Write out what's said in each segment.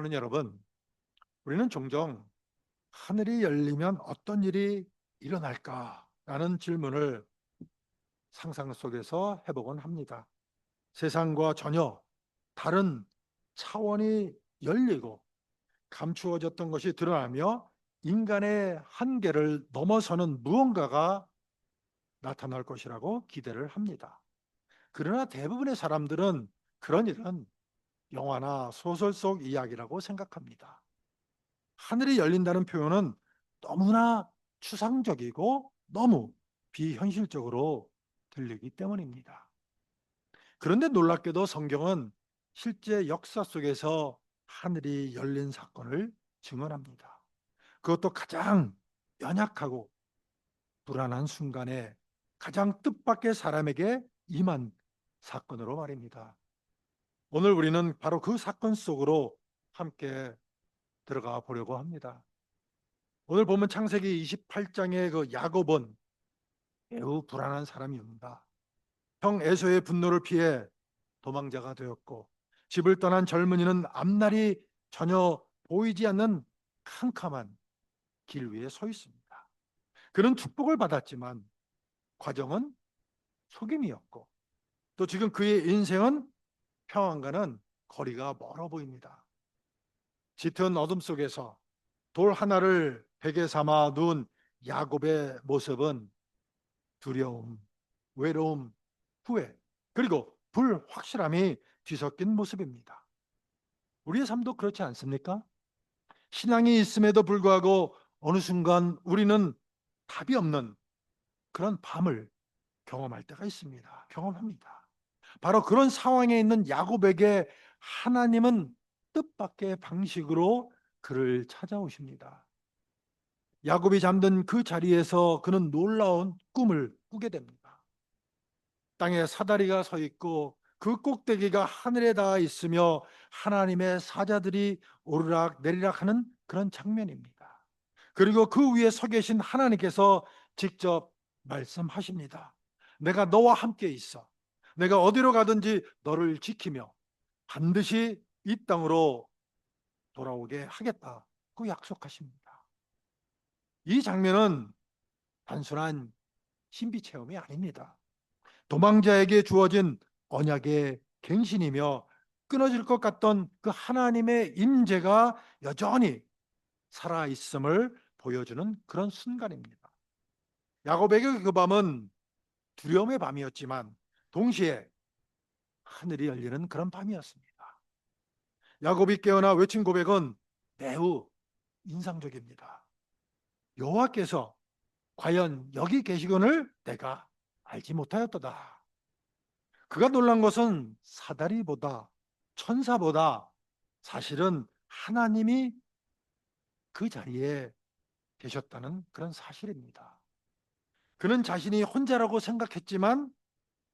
사랑하는 여러분, 우리는 종종 하늘이 열리면 어떤 일이 일어날까라는 질문을 상상 속에서 해보곤 합니다. 세상과 전혀 다른 차원이 열리고 감추어졌던 것이 드러나며 인간의 한계를 넘어서는 무언가가 나타날 것이라고 기대를 합니다. 그러나 대부분의 사람들은 그런 일은 영화나 소설 속 이야기라고 생각합니다. 하늘이 열린다는 표현은 너무나 추상적이고 너무 비현실적으로 들리기 때문입니다. 그런데 놀랍게도 성경은 실제 역사 속에서 하늘이 열린 사건을 증언합니다. 그것도 가장 연약하고 불안한 순간에 가장 뜻밖의 사람에게 임한 사건으로 말입니다. 오늘 우리는 바로 그 사건 속으로 함께 들어가 보려고 합니다. 오늘 보면 창세기 28장의 그 야곱은 매우 불안한 사람입니다. 형 에서의 분노를 피해 도망자가 되었고 집을 떠난 젊은이는 앞날이 전혀 보이지 않는 캄캄한 길 위에 서 있습니다. 그는 축복을 받았지만 과정은 속임이었고 또 지금 그의 인생은 평안과는 거리가 멀어 보입니다. 짙은 어둠 속에서 돌 하나를 베개 삼아 누운 야곱의 모습은 두려움, 외로움, 후회, 그리고 불확실함이 뒤섞인 모습입니다. 우리의 삶도 그렇지 않습니까? 신앙이 있음에도 불구하고 어느 순간 우리는 답이 없는 그런 밤을 경험할 때가 있습니다. 경험합니다. 바로 그런 상황에 있는 야곱에게 하나님은 뜻밖의 방식으로 그를 찾아오십니다. 야곱이 잠든 그 자리에서 그는 놀라운 꿈을 꾸게 됩니다. 땅에 사다리가 서 있고 그 꼭대기가 하늘에 닿아 있으며 하나님의 사자들이 오르락 내리락 하는 그런 장면입니다. 그리고 그 위에 서 계신 하나님께서 직접 말씀하십니다. 내가 너와 함께 있어. 내가 어디로 가든지 너를 지키며 반드시 이 땅으로 돌아오게 하겠다고 약속하십니다. 이 장면은 단순한 신비 체험이 아닙니다. 도망자에게 주어진 언약의 갱신이며 끊어질 것 같던 그 하나님의 임재가 여전히 살아있음을 보여주는 그런 순간입니다. 야곱에게 그 밤은 두려움의 밤이었지만 동시에 하늘이 열리는 그런 밤이었습니다. 야곱이 깨어나 외친 고백은 매우 인상적입니다. 여호와께서 과연 여기 계시거늘 내가 알지 못하였도다. 그가 놀란 것은 사다리보다 천사보다 사실은 하나님이 그 자리에 계셨다는 그런 사실입니다. 그는 자신이 혼자라고 생각했지만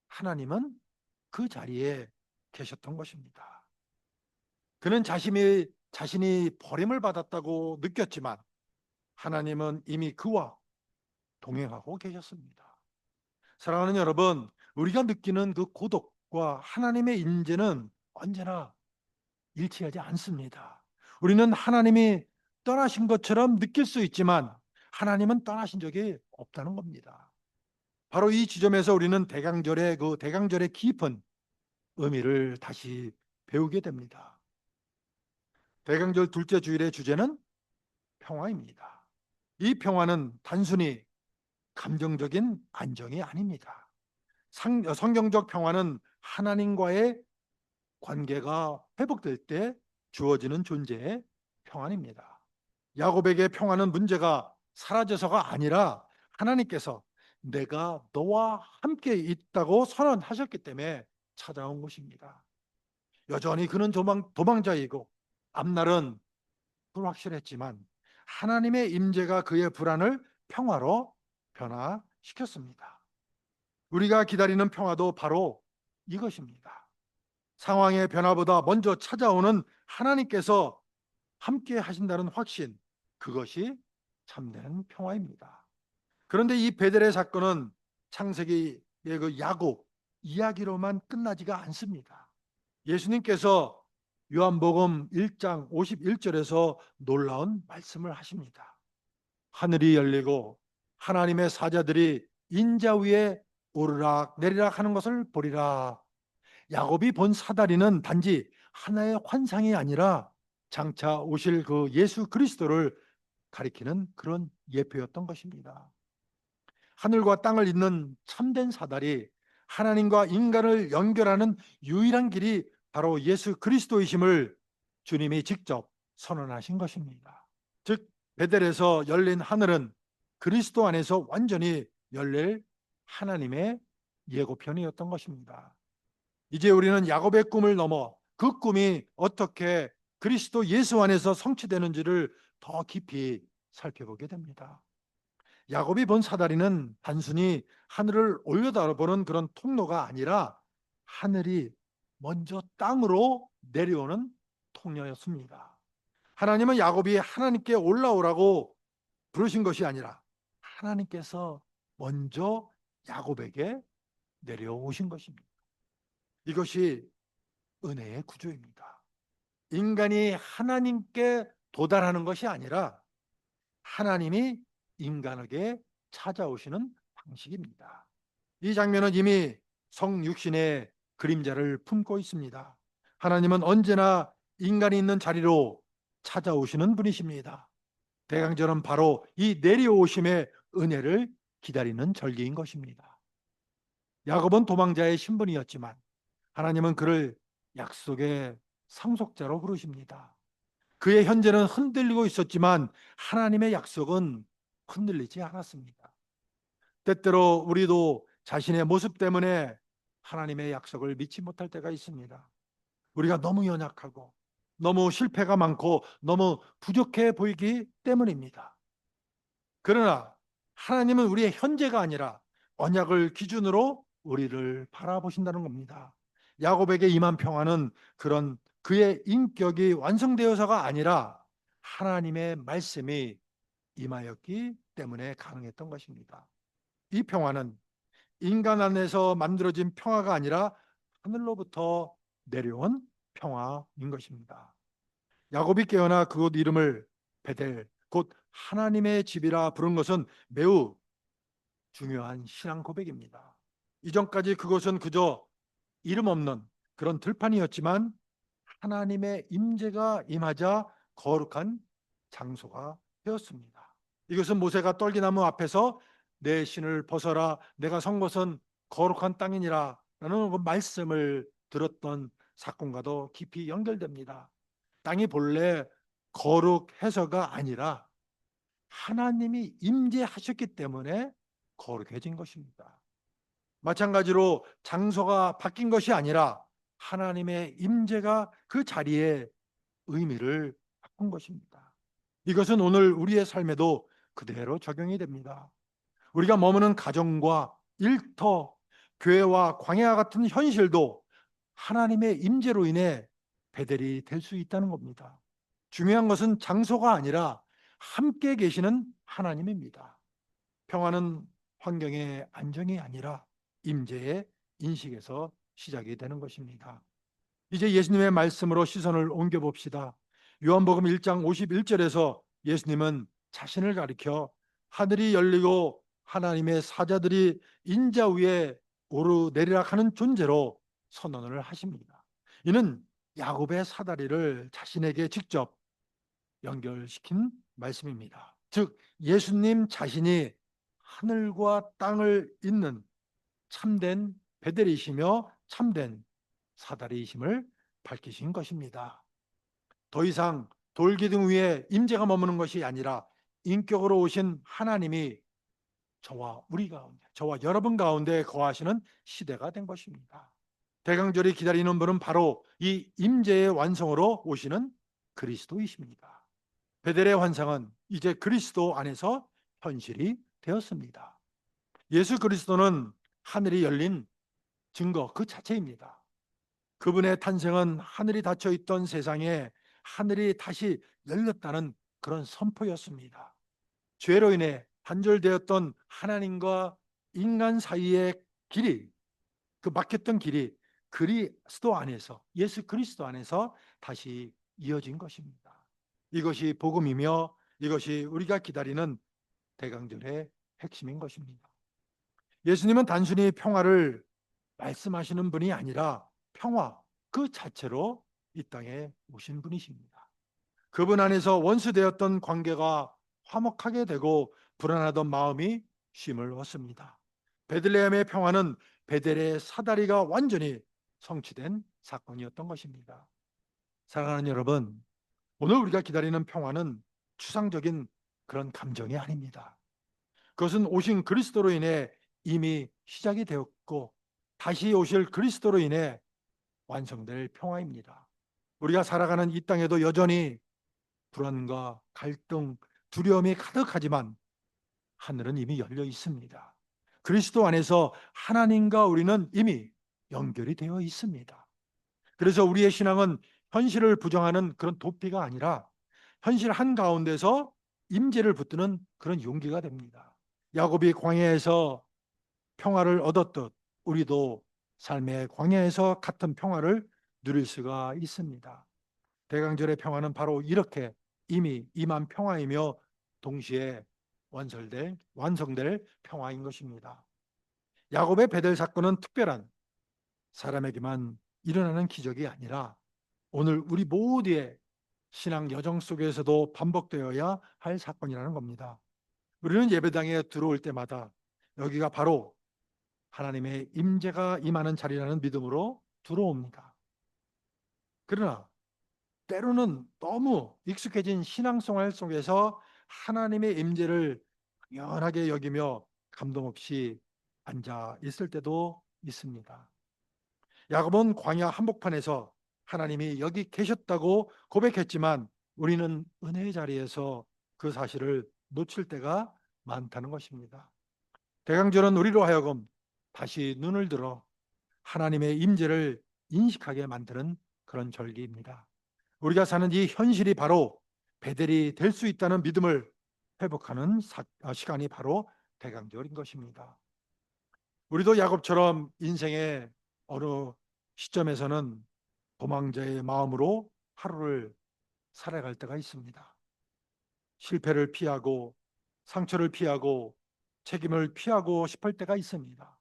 하나님은 그 자리에 계셨던 것입니다. 그는 자신이 버림을 받았다고 느꼈지만 하나님은 이미 그와 동행하고 계셨습니다. 사랑하는 여러분, 우리가 느끼는 그 고독과 하나님의 임재는 언제나 일치하지 않습니다. 우리는 하나님이 떠나신 것처럼 느낄 수 있지만 하나님은 떠나신 적이 없다는 겁니다. 바로 이 지점에서 우리는 대강절의 깊은 의미를 다시 배우게 됩니다. 대강절 둘째 주일의 주제는 평화입니다. 이 평화는 단순히 감정적인 안정이 아닙니다. 성경적 평화는 하나님과의 관계가 회복될 때 주어지는 존재의 평안입니다. 야곱에게 평안은 문제가 사라져서가 아니라 하나님께서 내가 너와 함께 있다고 선언하셨기 때문에 찾아온 것입니다. 여전히 그는 도망자이고 앞날은 불확실했지만 하나님의 임재가 그의 불안을 평화로 변화시켰습니다. 우리가 기다리는 평화도 바로 이것입니다. 상황의 변화보다 먼저 찾아오는 하나님께서 함께 하신다는 확신, 그것이 참된 평화입니다. 그런데 이 베델의 사건은 창세기의 그 야곱 이야기로만 끝나지가 않습니다. 예수님께서 요한복음 1장 51절에서 놀라운 말씀을 하십니다. 하늘이 열리고 하나님의 사자들이 인자 위에 오르락 내리락 하는 것을 보리라. 야곱이 본 사다리는 단지 하나의 환상이 아니라 장차 오실 그 예수 그리스도를 가리키는 그런 예표였던 것입니다. 하늘과 땅을 잇는 참된 사다리, 하나님과 인간을 연결하는 유일한 길이 바로 예수 그리스도이심을 주님이 직접 선언하신 것입니다. 즉 베델에서 열린 하늘은 그리스도 안에서 완전히 열릴 하나님의 예고편이었던 것입니다. 이제 우리는 야곱의 꿈을 넘어 그 꿈이 어떻게 그리스도 예수 안에서 성취되는지를 더 깊이 살펴보게 됩니다. 야곱이 본 사다리는 단순히 하늘을 올려다보는 그런 통로가 아니라 하늘이 먼저 땅으로 내려오는 통로였습니다. 하나님은 야곱이 하나님께 올라오라고 부르신 것이 아니라 하나님께서 먼저 야곱에게 내려오신 것입니다. 이것이 은혜의 구조입니다. 인간이 하나님께 도달하는 것이 아니라 하나님이 인간에게 찾아오시는 방식입니다. 이 장면은 이미 성육신의 그림자를 품고 있습니다. 하나님은 언제나 인간이 있는 자리로 찾아오시는 분이십니다. 대강절은 바로 이 내려오심의 은혜를 기다리는 절기인 것입니다. 야곱은 도망자의 신분이었지만 하나님은 그를 약속의 상속자로 부르십니다. 그의 현재는 흔들리고 있었지만 하나님의 약속은 흔들리지 않았습니다. 때때로 우리도 자신의 모습 때문에 하나님의 약속을 믿지 못할 때가 있습니다. 우리가 너무 연약하고 너무 실패가 많고 너무 부족해 보이기 때문입니다. 그러나 하나님은 우리의 현재가 아니라 언약을 기준으로 우리를 바라보신다는 겁니다. 야곱에게 임한 평화는 그런 그의 인격이 완성되어서가 아니라 하나님의 말씀이 임하였기 때문에 가능했던 것입니다. 이 평화는 인간 안에서 만들어진 평화가 아니라 하늘로부터 내려온 평화인 것입니다. 야곱이 깨어나 그곳 이름을 베델, 곧 하나님의 집이라 부른 것은 매우 중요한 신앙 고백입니다. 이전까지 그것은 그저 이름 없는 그런 들판이었지만 하나님의 임재가 임하자 거룩한 장소가 되었습니다. 이것은 모세가 떨기나무 앞에서 내 신을 벗어라 내가 선 것은 거룩한 땅이니라 라는 그 말씀을 들었던 사건과도 깊이 연결됩니다. 땅이 본래 거룩해서가 아니라 하나님이 임재하셨기 때문에 거룩해진 것입니다. 마찬가지로 장소가 바뀐 것이 아니라 하나님의 임재가 그 자리에 의미를 바꾼 것입니다. 이것은 오늘 우리의 삶에도 그대로 적용이 됩니다. 우리가 머무는 가정과 일터, 교회와 광야 같은 현실도 하나님의 임재로 인해 베델이 될 수 있다는 겁니다. 중요한 것은 장소가 아니라 함께 계시는 하나님입니다. 평화는 환경의 안정이 아니라 임재의 인식에서 시작이 되는 것입니다. 이제 예수님의 말씀으로 시선을 옮겨봅시다. 요한복음 1장 51절에서 예수님은 자신을 가리켜 하늘이 열리고 하나님의 사자들이 인자 위에 오르내리락 하는 존재로 선언을 하십니다. 이는 야곱의 사다리를 자신에게 직접 연결시킨 말씀입니다. 즉 예수님 자신이 하늘과 땅을 잇는 참된 베델이시며 참된 사다리이심을 밝히신 것입니다. 더 이상 돌기둥 위에 임재가 머무는 것이 아니라 인격으로 오신 하나님이 저와 우리 가운데, 저와 여러분 가운데 거하시는 시대가 된 것입니다. 대강절이 기다리는 분은 바로 이 임재의 완성으로 오시는 그리스도이십니다. 베델의 환상은 이제 그리스도 안에서 현실이 되었습니다. 예수 그리스도는 하늘이 열린 증거 그 자체입니다. 그분의 탄생은 하늘이 닫혀 있던 세상에 하늘이 다시 열렸다는 그런 선포였습니다. 죄로 인해 단절되었던 하나님과 인간 사이의 길이, 그 막혔던 길이 그리스도 안에서, 예수 그리스도 안에서 다시 이어진 것입니다. 이것이 복음이며 이것이 우리가 기다리는 대강절의 핵심인 것입니다. 예수님은 단순히 평화를 말씀하시는 분이 아니라 평화 그 자체로 이 땅에 오신 분이십니다. 그분 안에서 원수되었던 관계가 화목하게 되고 불안하던 마음이 쉼을 얻습니다. 베들레헴의 평화는 베델의 사다리가 완전히 성취된 사건이었던 것입니다. 사랑하는 여러분, 오늘 우리가 기다리는 평화는 추상적인 그런 감정이 아닙니다. 그것은 오신 그리스도로 인해 이미 시작이 되었고 다시 오실 그리스도로 인해 완성될 평화입니다. 우리가 살아가는 이 땅에도 여전히 불안과 갈등, 두려움이 가득하지만 하늘은 이미 열려 있습니다. 그리스도 안에서 하나님과 우리는 이미 연결이 되어 있습니다. 그래서 우리의 신앙은 현실을 부정하는 그런 도피가 아니라 현실 한가운데서 임재를 붙드는 그런 용기가 됩니다. 야곱이 광야에서 평화를 얻었듯 우리도 삶의 광야에서 같은 평화를 누릴 수가 있습니다. 대강절의 평화는 바로 이렇게 이미 임한 평화이며 동시에 완성될 평화인 것입니다. 야곱의 베델 사건은 특별한 사람에게만 일어나는 기적이 아니라 오늘 우리 모두의 신앙 여정 속에서도 반복되어야 할 사건이라는 겁니다. 우리는 예배당에 들어올 때마다 여기가 바로 하나님의 임재가 임하는 자리라는 믿음으로 들어옵니다. 그러나 때로는 너무 익숙해진 신앙생활 속에서 하나님의 임재를 당연하게 여기며 감동 없이 앉아 있을 때도 있습니다. 야곱은 광야 한복판에서 하나님이 여기 계셨다고 고백했지만 우리는 은혜의 자리에서 그 사실을 놓칠 때가 많다는 것입니다. 대강절은 우리로 하여금 다시 눈을 들어 하나님의 임재를 인식하게 만드는 그런 절기입니다. 우리가 사는 이 현실이 바로 베델이 될 수 있다는 믿음을 회복하는 시간이 바로 대강절인 것입니다. 우리도 야곱처럼 인생의 어느 시점에서는 도망자의 마음으로 하루를 살아갈 때가 있습니다. 실패를 피하고 상처를 피하고 책임을 피하고 싶을 때가 있습니다.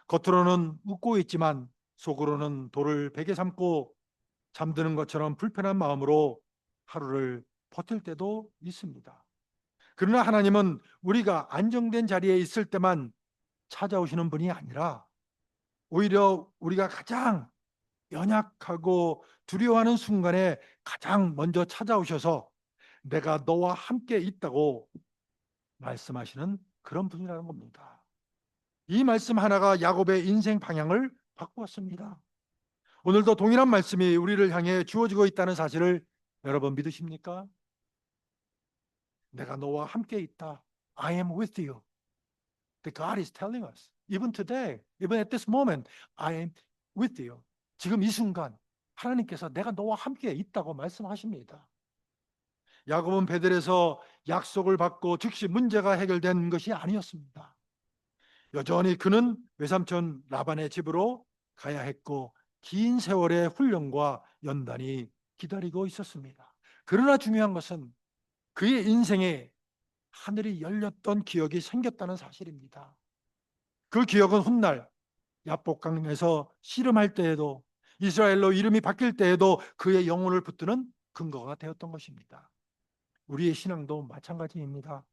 겉으로는 웃고 있지만 속으로는 돌을 베개 삼고 잠드는 것처럼 불편한 마음으로 하루를 버틸 때도 있습니다. 그러나 하나님은 우리가 안정된 자리에 있을 때만 찾아오시는 분이 아니라 오히려 우리가 가장 연약하고 두려워하는 순간에 가장 먼저 찾아오셔서 내가 너와 함께 있다고 말씀하시는 그런 분이라는 겁니다. 이 말씀 하나가 야곱의 인생 방향을 바꾸었습니다. 오늘도 동일한 말씀이 우리를 향해 주어지고 있다는 사실을 여러분 믿으십니까? 내가 너와 함께 있다. I am with you. That God is telling us. Even today, even at this moment, I am with you. 지금 이 순간 하나님께서 내가 너와 함께 있다고 말씀하십니다. 야곱은 베델에서 약속을 받고 즉시 문제가 해결된 것이 아니었습니다. 여전히 그는 외삼촌 라반의 집으로 가야 했고 긴 세월의 훈련과 연단이 기다리고 있었습니다. 그러나 중요한 것은 그의 인생에 하늘이 열렸던 기억이 생겼다는 사실입니다. 그 기억은 훗날 야복강에서 씨름할 때에도 이스라엘로 이름이 바뀔 때에도 그의 영혼을 붙드는 근거가 되었던 것입니다. 우리의 신앙도 마찬가지입니다.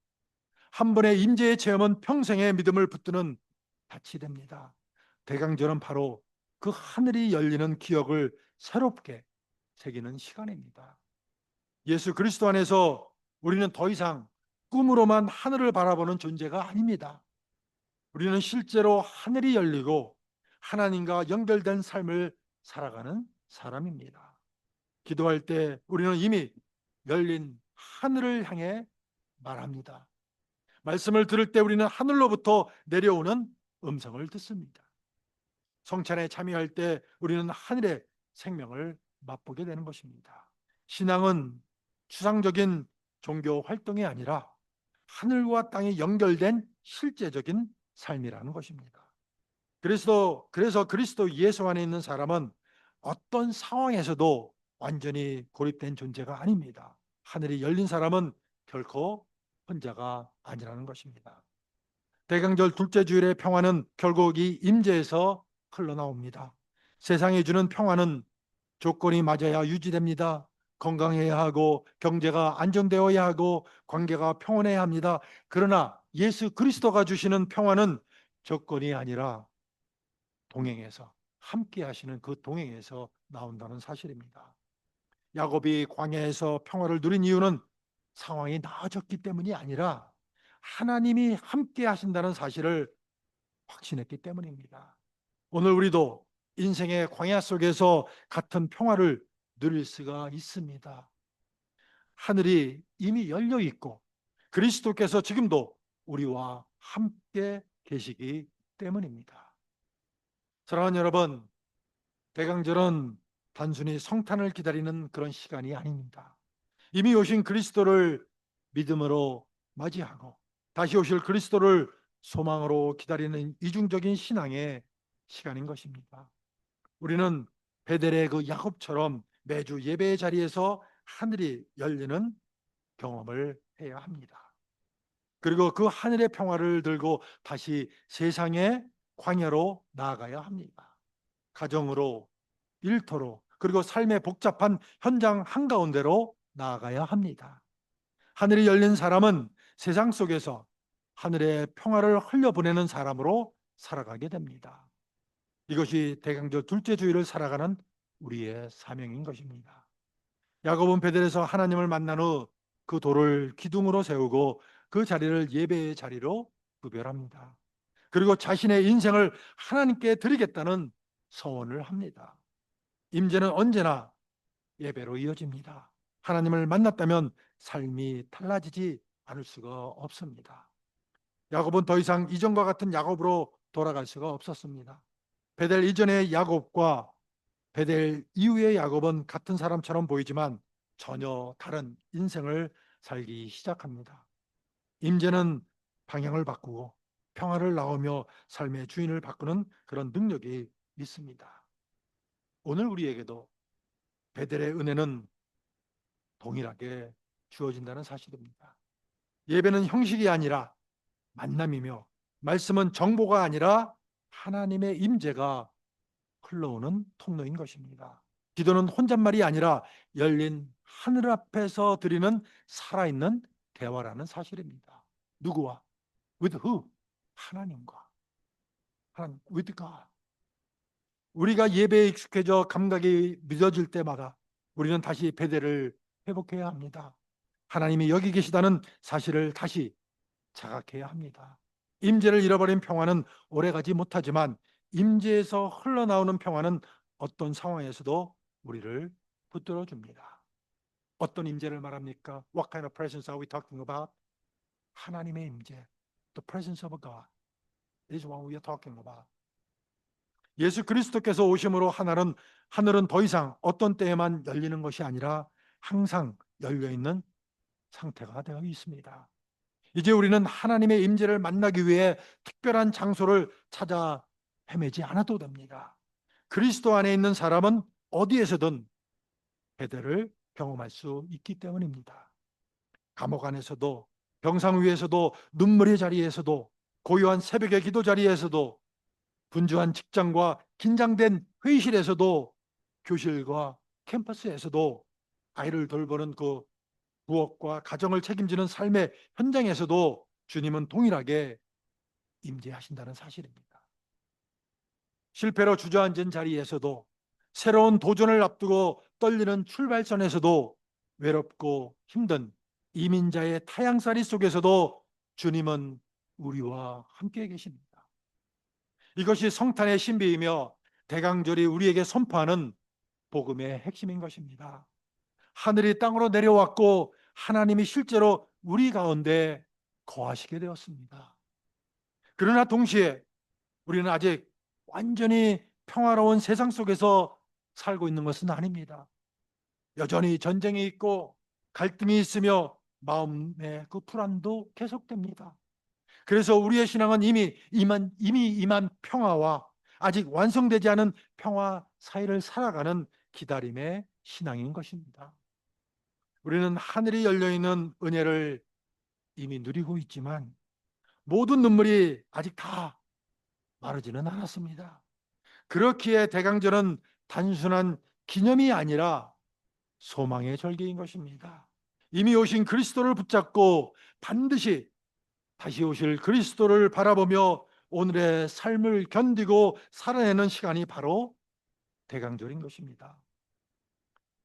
한 번의 임재의 체험은 평생의 믿음을 붙드는 닻이 됩니다. 대강절은 바로 그 하늘이 열리는 기억을 새롭게 새기는 시간입니다. 예수 그리스도 안에서 우리는 더 이상 꿈으로만 하늘을 바라보는 존재가 아닙니다. 우리는 실제로 하늘이 열리고 하나님과 연결된 삶을 살아가는 사람입니다. 기도할 때 우리는 이미 열린 하늘을 향해 말합니다. 말씀을 들을 때 우리는 하늘로부터 내려오는 음성을 듣습니다. 성찬에 참여할 때 우리는 하늘의 생명을 맛보게 되는 것입니다. 신앙은 추상적인 종교 활동이 아니라 하늘과 땅이 연결된 실제적인 삶이라는 것입니다. 그래서 그리스도 예수 안에 있는 사람은 어떤 상황에서도 완전히 고립된 존재가 아닙니다. 하늘이 열린 사람은 결코 혼자가 아니라는 것입니다. 대강절 둘째 주일의 평화는 결국 이 임재에서 흘러나옵니다. 세상이 주는 평화는 조건이 맞아야 유지됩니다. 건강해야 하고 경제가 안정되어야 하고 관계가 평온해야 합니다. 그러나 예수 그리스도가 주시는 평화는 조건이 아니라 동행에서, 함께 하시는 그 동행에서 나온다는 사실입니다. 야곱이 광야에서 평화를 누린 이유는 상황이 나아졌기 때문이 아니라 하나님이 함께 하신다는 사실을 확신했기 때문입니다. 오늘 우리도 인생의 광야 속에서 같은 평화를 누릴 수가 있습니다. 하늘이 이미 열려 있고 그리스도께서 지금도 우리와 함께 계시기 때문입니다. 사랑하는 여러분, 대강절은 단순히 성탄을 기다리는 그런 시간이 아닙니다. 이미 오신 그리스도를 믿음으로 맞이하고 다시 오실 그리스도를 소망으로 기다리는 이중적인 신앙의 시간인 것입니다. 우리는 베델의 그 야곱처럼 매주 예배의 자리에서 하늘이 열리는 경험을 해야 합니다. 그리고 그 하늘의 평화를 들고 다시 세상의 광야로 나아가야 합니다. 가정으로, 일터로, 그리고 삶의 복잡한 현장 한가운데로 나아가야 합니다. 하늘이 열린 사람은 세상 속에서 하늘의 평화를 흘려보내는 사람으로 살아가게 됩니다. 이것이 대강절 둘째 주일을 살아가는 우리의 사명인 것입니다. 야곱은 베델에서 하나님을 만난 후 그 돌을 기둥으로 세우고 그 자리를 예배의 자리로 구별합니다. 그리고 자신의 인생을 하나님께 드리겠다는 서원을 합니다. 임재는 언제나 예배로 이어집니다. 하나님을 만났다면 삶이 달라지지 않을 수가 없습니다. 야곱은 더 이상 이전과 같은 야곱으로 돌아갈 수가 없었습니다. 베델 이전의 야곱과 베델 이후의 야곱은 같은 사람처럼 보이지만 전혀 다른 인생을 살기 시작합니다. 임재는 방향을 바꾸고 평화를 낳으며 삶의 주인을 바꾸는 그런 능력이 있습니다. 오늘 우리에게도 베델의 은혜는 동일하게 주어진다는 사실입니다. 예배는 형식이 아니라 만남이며 말씀은 정보가 아니라 하나님의 임재가 흘러오는 통로인 것입니다. 기도는 혼잣말이 아니라 열린 하늘 앞에서 드리는 살아있는 대화라는 사실입니다. 누구와? With who? 하나님과. with God. 우리가 예배에 익숙해져 감각이 늦어질 때마다 우리는 다시 베델을 회복해야 합니다. 하나님이 여기 계시다는 사실을 다시 자각해야 합니다. 임재를 잃어버린 평화는 오래가지 못하지만 임재에서 흘러나오는 평화는 어떤 상황에서도 우리를 붙들어 줍니다. 어떤 임재를 말합니까? What kind of presence are we talking about? 하나님의 임재. The presence of God is what we are talking about. 예수 그리스도께서 오심으로 하늘은 더 이상 어떤 때에만 열리는 것이 아니라 항상 열려 있는 상태가 되어 있습니다. 이제 우리는 하나님의 임재를 만나기 위해 특별한 장소를 찾아 헤매지 않아도 됩니다. 그리스도 안에 있는 사람은 어디에서든 베델을 경험할 수 있기 때문입니다. 감옥 안에서도, 병상 위에서도, 눈물의 자리에서도, 고요한 새벽의 기도 자리에서도, 분주한 직장과 긴장된 회의실에서도, 교실과 캠퍼스에서도, 아이를 돌보는 그 부엌과 가정을 책임지는 삶의 현장에서도 주님은 동일하게 임재하신다는 사실입니다. 실패로 주저앉은 자리에서도, 새로운 도전을 앞두고 떨리는 출발선에서도, 외롭고 힘든 이민자의 타향살이 속에서도 주님은 우리와 함께 계십니다. 이것이 성탄의 신비이며 대강절이 우리에게 선포하는 복음의 핵심인 것입니다. 하늘이 땅으로 내려왔고 하나님이 실제로 우리 가운데 거하시게 되었습니다. 그러나 동시에 우리는 아직 완전히 평화로운 세상 속에서 살고 있는 것은 아닙니다. 여전히 전쟁이 있고 갈등이 있으며 마음의 그 불안도 계속됩니다. 그래서 우리의 신앙은 이미 임한 평화와 아직 완성되지 않은 평화 사이를 살아가는 기다림의 신앙인 것입니다. 우리는 하늘이 열려 있는 은혜를 이미 누리고 있지만 모든 눈물이 아직 다 마르지는 않았습니다. 그렇기에 대강절은 단순한 기념이 아니라 소망의 절기인 것입니다. 이미 오신 그리스도를 붙잡고 반드시 다시 오실 그리스도를 바라보며 오늘의 삶을 견디고 살아내는 시간이 바로 대강절인 것입니다.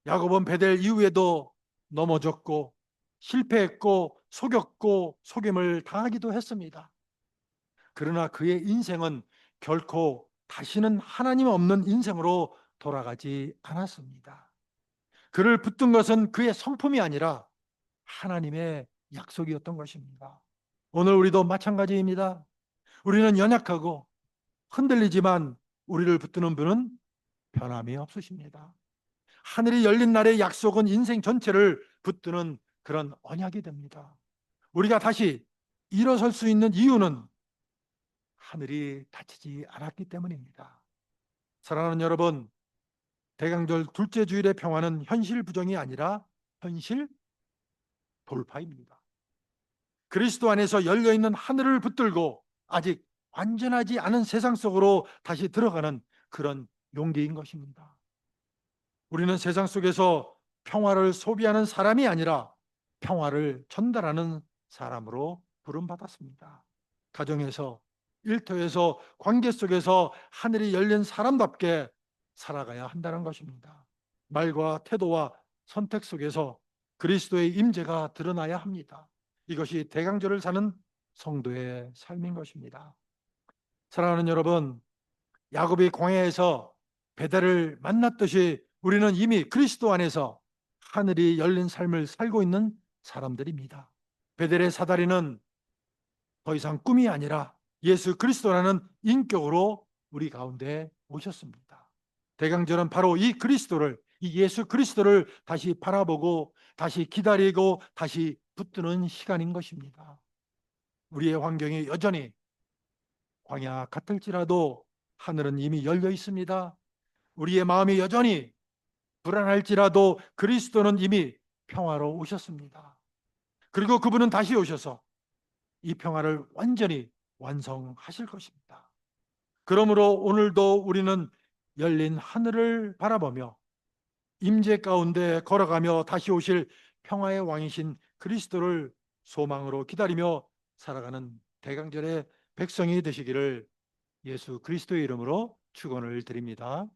야곱은 베델 이후에도 넘어졌고 실패했고 속였고 속임을 당하기도 했습니다. 그러나 그의 인생은 결코 다시는 하나님 없는 인생으로 돌아가지 않았습니다. 그를 붙든 것은 그의 성품이 아니라 하나님의 약속이었던 것입니다. 오늘 우리도 마찬가지입니다. 우리는 연약하고 흔들리지만 우리를 붙드는 분은 변함이 없으십니다. 하늘이 열린 날의 약속은 인생 전체를 붙드는 그런 언약이 됩니다. 우리가 다시 일어설 수 있는 이유는 하늘이 닫히지 않았기 때문입니다. 사랑하는 여러분, 대강절 둘째 주일의 평화는 현실 부정이 아니라 현실 돌파입니다. 그리스도 안에서 열려있는 하늘을 붙들고 아직 완전하지 않은 세상 속으로 다시 들어가는 그런 용기인 것입니다. 우리는 세상 속에서 평화를 소비하는 사람이 아니라 평화를 전달하는 사람으로 부름받았습니다. 가정에서, 일터에서, 관계 속에서 하늘이 열린 사람답게 살아가야 한다는 것입니다. 말과 태도와 선택 속에서 그리스도의 임재가 드러나야 합니다. 이것이 대강절을 사는 성도의 삶인 것입니다. 사랑하는 여러분, 야곱이 광야에서 베델을 만났듯이 우리는 이미 그리스도 안에서 하늘이 열린 삶을 살고 있는 사람들입니다. 베델의 사다리는 더 이상 꿈이 아니라 예수 그리스도라는 인격으로 우리 가운데 오셨습니다. 대강절은 바로 이 그리스도를, 이 예수 그리스도를 다시 바라보고 다시 기다리고 다시 붙드는 시간인 것입니다. 우리의 환경이 여전히 광야 같을지라도 하늘은 이미 열려 있습니다. 우리의 마음이 여전히 불안할지라도 그리스도는 이미 평화로 오셨습니다. 그리고 그분은 다시 오셔서 이 평화를 완전히 완성하실 것입니다. 그러므로 오늘도 우리는 열린 하늘을 바라보며 임재 가운데 걸어가며 다시 오실 평화의 왕이신 그리스도를 소망으로 기다리며 살아가는 대강절의 백성이 되시기를 예수 그리스도의 이름으로 축원을 드립니다.